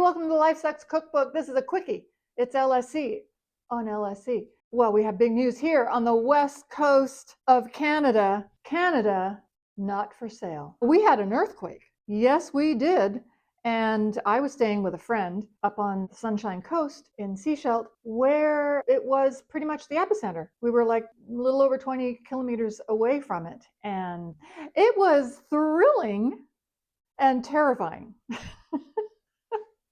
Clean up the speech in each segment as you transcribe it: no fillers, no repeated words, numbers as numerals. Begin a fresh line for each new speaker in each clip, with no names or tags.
welcome to the Life Sucks Cookbook. This is a quickie. It's LSC on LSC. Well, we have big news here on the west coast of Canada. Canada, not for sale. We had an earthquake. Yes, we did. And I was staying with a friend up on the Sunshine Coast in Sechelt, where it was pretty much the epicenter. We were like a little over 20 kilometers away from it. And it was thrilling and terrifying.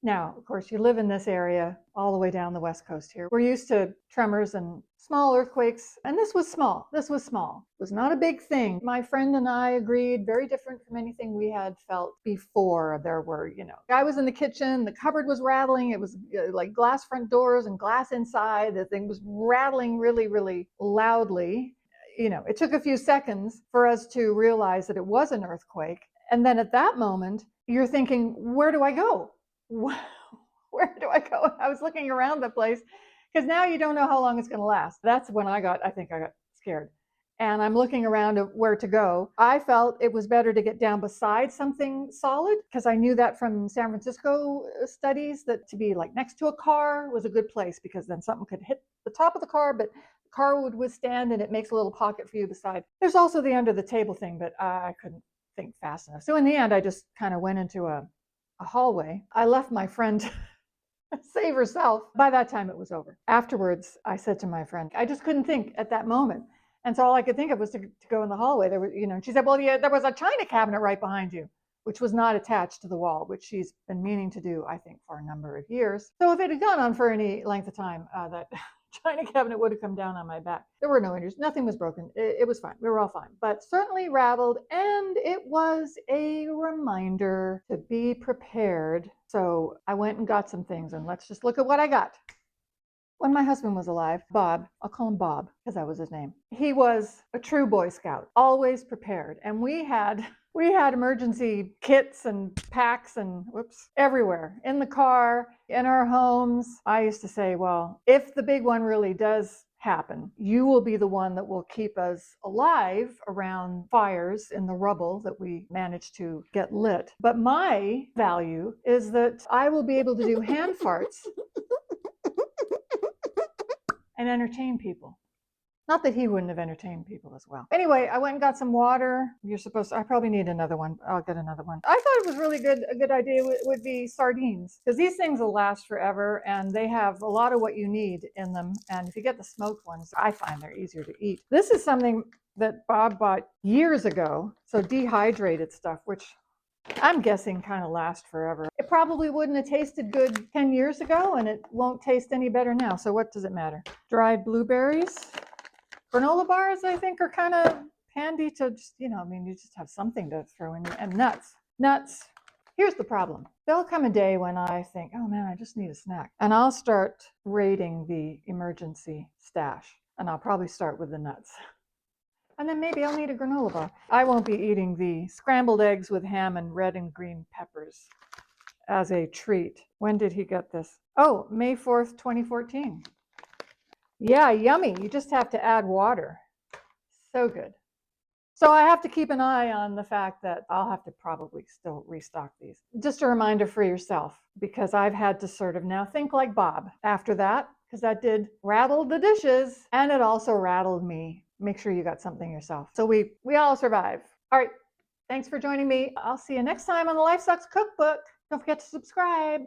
Now, of course, you live in this area all the way down the west coast here. We're used to tremors and small earthquakes, and this was small. This was small. It was not a big thing. My friend and I agreed, very different from anything we had felt before. There were, I was in the kitchen, the cupboard was rattling. It was like glass front doors and glass inside. The thing was rattling really, really loudly. It took a few seconds for us to realize that it was an earthquake. And then at that moment, you're thinking, where do I go? Where do I go? I was looking around the place because now you don't know how long it's going to last. That's when I got scared. And I'm looking around at where to go. I felt it was better to get down beside something solid because I knew that from San Francisco studies that to be like next to a car was a good place because then something could hit the top of the car, but the car would withstand and it makes a little pocket for you beside. There's also the under the table thing, but I couldn't think fast enough. So in the end, I just kind of went into a hallway. I left my friend save herself. By that time, it was over. Afterwards, I said to my friend, I just couldn't think at that moment. And so all I could think of was to go in the hallway. There was, she said, well, yeah, there was a china cabinet right behind you, which was not attached to the wall, which she's been meaning to do, I think, for a number of years. So if it had gone on for any length of time, that china cabinet would have come down on my back. There were no injuries. Nothing was broken. It was fine. We were all fine, but certainly rattled. And it was a reminder to be prepared. So I went and got some things, and let's just look at what I got. When my husband was alive, Bob, I'll call him Bob because that was his name. He was a true Boy Scout, always prepared. And we had emergency kits and packs and everywhere, in the car, in our homes. I used to say, well, if the big one really does happen, you will be the one that will keep us alive around fires in the rubble that we managed to get lit. But my value is that I will be able to do hand farts and entertain people. Not that he wouldn't have entertained people as well. Anyway, I went and got some water. I probably need another one. I'll get another one. I thought it was really good. A good idea would be sardines, because these things will last forever and they have a lot of what you need in them. And if you get the smoked ones, I find they're easier to eat. This is something that Bob bought years ago. So dehydrated stuff, which I'm guessing kind of lasts forever. It probably wouldn't have tasted good 10 years ago and it won't taste any better now. So what does it matter? Dried blueberries. Granola bars, I think, are kind of handy to just, you just have something to throw in. And nuts. Nuts. Here's the problem. There'll come a day when I think, oh man, I just need a snack. And I'll start raiding the emergency stash. And I'll probably start with the nuts. And then maybe I'll need a granola bar. I won't be eating the scrambled eggs with ham and red and green peppers as a treat. When did he get this? Oh, May 4th, 2014. Yeah, yummy. You just have to add water. So good. So I have to keep an eye on the fact that I'll have to probably still restock these. Just a reminder for yourself, because I've had to sort of now think like Bob after that, because that did rattle the dishes and it also rattled me. Make sure you got something yourself. So we all survive. All right. Thanks for joining me. I'll see you next time on the Life Sucks Cookbook. Don't forget to subscribe.